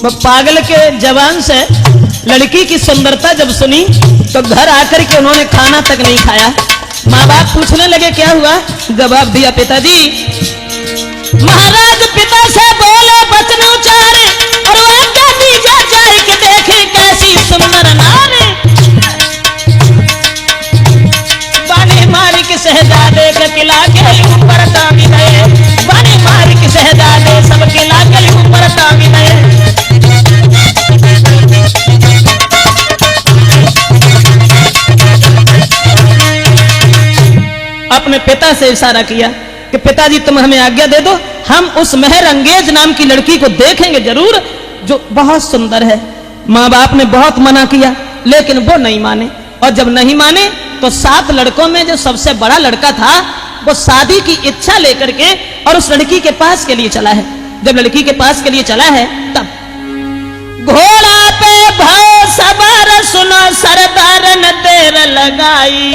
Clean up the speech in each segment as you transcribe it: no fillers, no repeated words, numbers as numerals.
वो पागल के जवान से लड़की की सुंदरता जब सुनी तो घर आकर के उन्होंने खाना तक नहीं खाया। माँ बाप पूछने लगे क्या हुआ? जवाब दिया पिताजी। महाराज पिता से बोले वचन उचारे और आज्ञा दीजिए जाए कि देखे कैसी सुंदर नारी। बानी मारी के शहजादे के किला के ऊपर तामी गए, बानी मारी के शहजादे सब किला के ऊपर तामी गए। अपने पिता से इशारा किया कि पिताजी तुम हमें आज्ञा दे दो, हम उस मेहर अंगेज नाम की लड़की को देखेंगे जरूर जो बहुत सुंदर है। माँ बाप ने बहुत मना किया लेकिन वो नहीं माने, और जब नहीं माने तो 7 लड़कों में जो सबसे बड़ा लड़का था वो शादी की इच्छा लेकर के और उस लड़की के पास के लिए चला है। जब लड़की के पास के लिए चला है तब घोड़ा पे भाव सवार सुनो सरदार न देर लगाई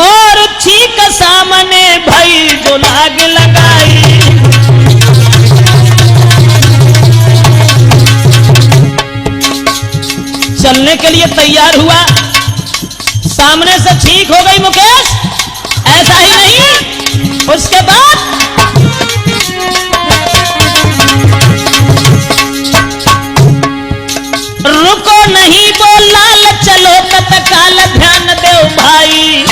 और ठीक सामने भाई जो लाग लगाई। चलने के लिए तैयार हुआ, सामने से ठीक हो गई मुकेश। ऐसा ही नहीं, उसके बाद रुको नहीं वो लाल चलो तत्काल ध्यान दो भाई,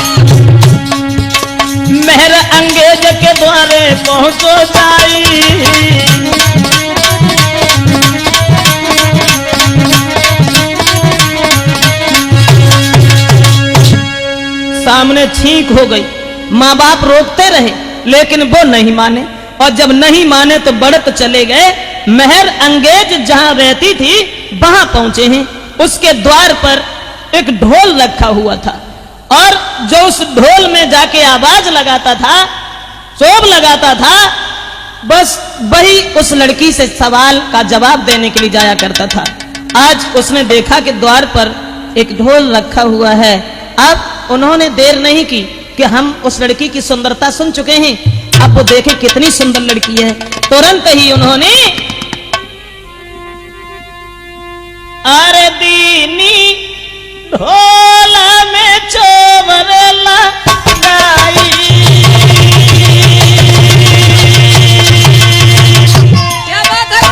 मेहर अंगेज के द्वारे पहुंचो जाई। सामने छींक हो गई, माँ बाप रोकते रहे लेकिन वो नहीं माने, और जब नहीं माने तो बढ़त चले गए। मेहर अंगेज जहां रहती थी वहां पहुंचे हैं। उसके द्वार पर एक ढोल रखा हुआ था और जो उस ढोल में जाके आवाज लगाता था, चोब लगाता था, बस वही उस लड़की से सवाल का जवाब देने के लिए जाया करता था। आज उसने देखा कि द्वार पर एक ढोल रखा हुआ है। अब उन्होंने देर नहीं की कि हम उस लड़की की सुंदरता सुन चुके हैं, अब वो देखें कितनी सुंदर लड़की है। तुरंत ही उन्होंने अरे दीनी ढोला में चोबर लगाई। क्या बात है?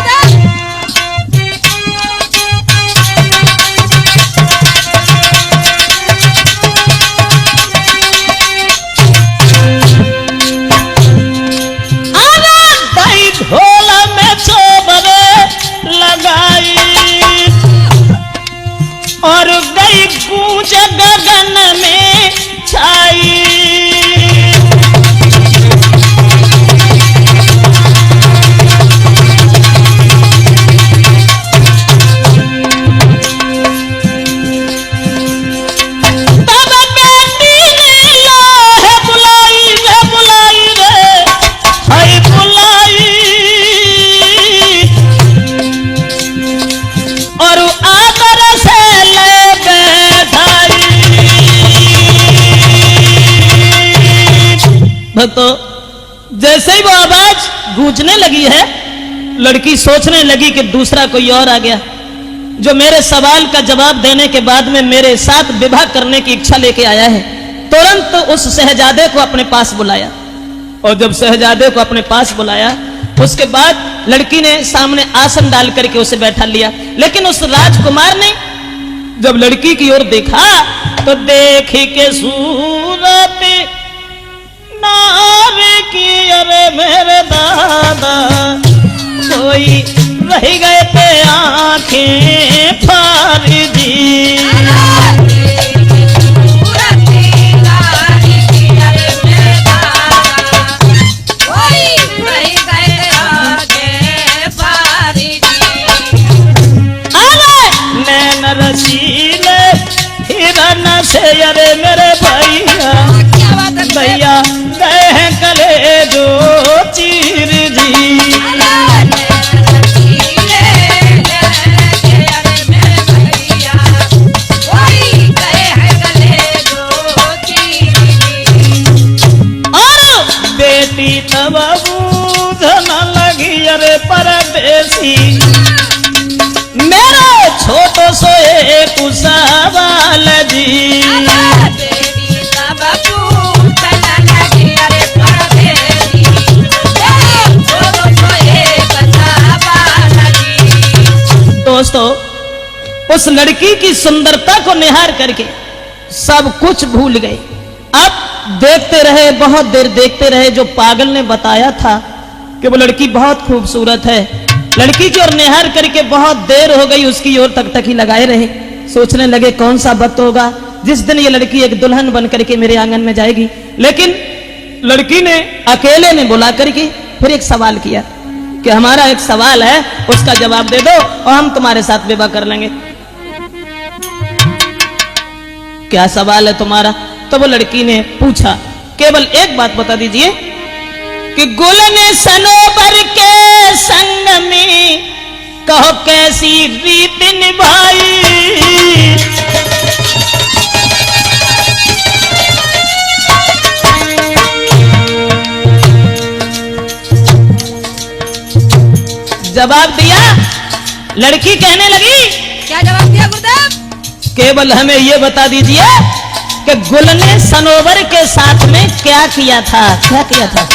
ढोला में चोबर लगाई और गई गूंज गगन में छाई। तब बेटी ने लाहे बुलाई रे बुलाई रे हाय बुलाई और आदर से ले बैठाई। भक्तों, जैसे ही वो आवाज गूंजने लगी है, लड़की सोचने लगी कि दूसरा कोई और आ गया जो मेरे सवाल का जवाब देने के बाद में मेरे साथ विवाह करने की इच्छा लेके आया है। तुरंत उस शहजादे को अपने पास बुलाया, और जब शहजादे को अपने पास बुलाया उसके बाद लड़की ने सामने आसन डाल करके उसे बैठा लिया। लेकिन उस राजकुमार ने जब लड़की की ओर देखा तो देखी के सूरत नारी की, अरे मेरे दादा कोई रह गए थे आंखें फाड़ी दी। रसीले हिरन से अरे मेरे भैया भैया गए हैं कले जो चीर जी। और बेटी तब बूझ न लगिया अरे परदेसी मेरा छोटो सो एक सवाल जी। देवी सब पूछन लगी अरे परदेसी छोटो सो एक सवाल जी। दोस्तों, उस लड़की की सुंदरता को निहार करके सब कुछ भूल गए। अब देखते रहे, बहुत देर देखते रहे। जो पागल ने बताया था कि वो लड़की बहुत खूबसूरत है, लड़की की ओर निहार करके बहुत देर हो गई, उसकी ओर तक ही लगाए रहे। सोचने लगे कौन सा वक्त होगा जिस दिन ये लड़की एक दुल्हन बन करके मेरे आंगन में जाएगी। लेकिन लड़की ने अकेले ने बुला करके फिर एक सवाल किया कि हमारा एक सवाल है, उसका जवाब दे दो और हम तुम्हारे साथ विवाह कर लेंगे। क्या सवाल है तुम्हारा? तो वो लड़की ने पूछा, केवल एक बात बता दीजिए कि गुल ने सनोबर के संग में कहो कैसी रीत निभाई। जवाब दिया, लड़की कहने लगी। क्या जवाब दिया गुरुदेव? केवल हमें यह बता दीजिए कि गुल ने सनोवर के साथ में क्या किया था? क्या किया था?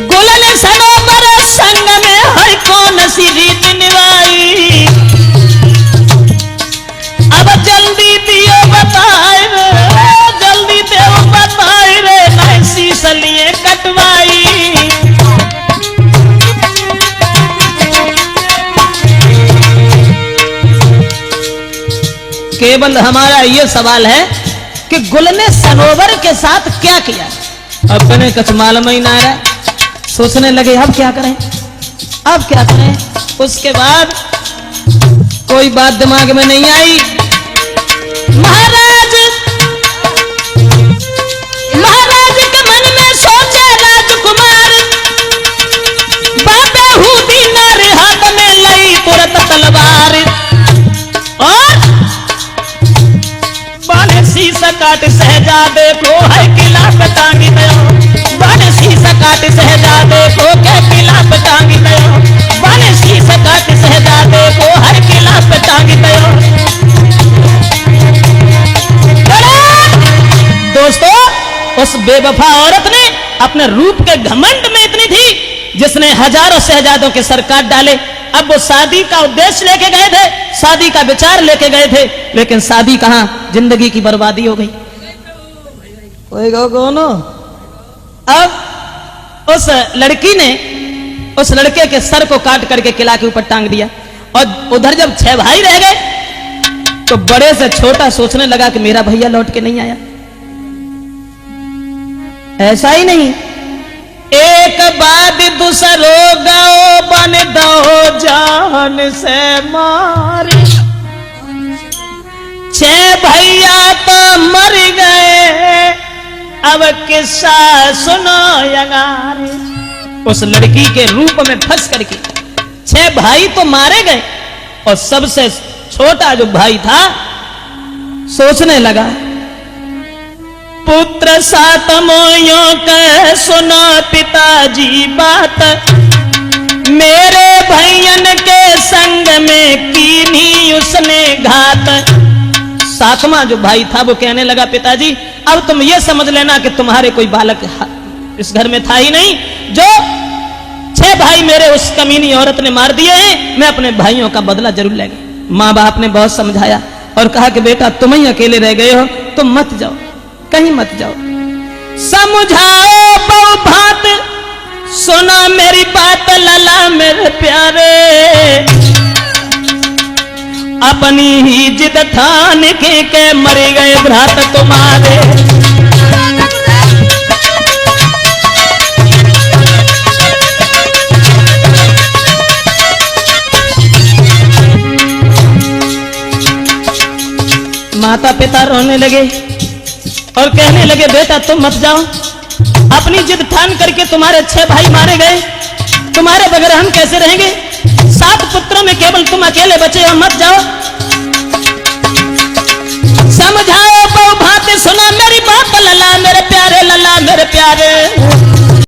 गुल ने सनोवर संग में हर कौन सी रीत निभाई। अब जल्दी दियो बताए रे, जल्दी दो बताए रे, ऐसी सलिए कटवाई। केवल हमारा यह सवाल है कि गुल ने सनोवर के साथ क्या किया? अपने कुछ मालूम ही ना है। सोचने लगे अब क्या करें, अब क्या करें। उसके बाद कोई बात दिमाग में नहीं आई। महाराज के मन में सोचे राजकुमार, बाबे हूदी नारे हाथ में लई तुरंत तलवार। और बाने शीशा काट सहजादे को है किला पे टांगी दयो। बाने शीशा काट सहजादे को के किला पे टांगी दयो। बाने शीशा काट सहजादे को हर किला पे टांगी दयो। दोस्तों, उस बेवफा औरत ने अपने रूप के घमंड में इतनी थी जिसने हजारों शहजादों के सर काट डाले। अब वो शादी का उद्देश्य लेके गए थे, शादी का विचार लेके गए थे, लेकिन शादी कहां, जिंदगी की बर्बादी हो गई। कौन? अब उस लड़की ने उस लड़के के सर को काट करके किला के ऊपर टांग दिया। और उधर जब 6 भाई रह गए तो बड़े से छोटा सोचने लगा कि मेरा भैया लौट के नहीं आया। ऐसा ही नहीं, एक बाद दूसरो गाओ बन दो जान से मारे। 6 भैया तो मर गए, अब किस्सा सुनो यगारे। उस लड़की के रूप में फंस करके 6 भाई तो मारे गए और सबसे छोटा जो भाई था सोचने लगा, पुत्र सात मोयों का सुना पिताजी बात, मेरे भैयन के संग में कीनी उसने घात। 7वां जो भाई था वो कहने लगा, पिताजी अब तुम ये समझ लेना कि तुम्हारे कोई बालक इस घर में था ही नहीं, जो 6 भाई मेरे उस कमीनी औरत ने मार दिए हैं, मैं अपने भाइयों का बदला जरूर लेंगे। माँ बाप ने बहुत समझाया और कहा कि बेटा तुम ही अकेले रह गए हो, तुम मत जाओ, कहीं मत जाओ। समझाओ बहु भात, सुना मेरी बात लला मेरे प्यारे, अपनी ही जिद ठान के मर गए भ्रात तुम्हारे। माता पिता रोने लगे और कहने लगे, बेटा तुम मत जाओ, अपनी जिद ठान करके तुम्हारे 6 भाई मारे गए, तुम्हारे बगैर हम कैसे रहेंगे? 7 पुत्रों में केवल तुम अकेले बचे हो, मत जाओ। समझाओ बहु भांति, सुना मेरी बात लला मेरे प्यारे, लला मेरे प्यारे।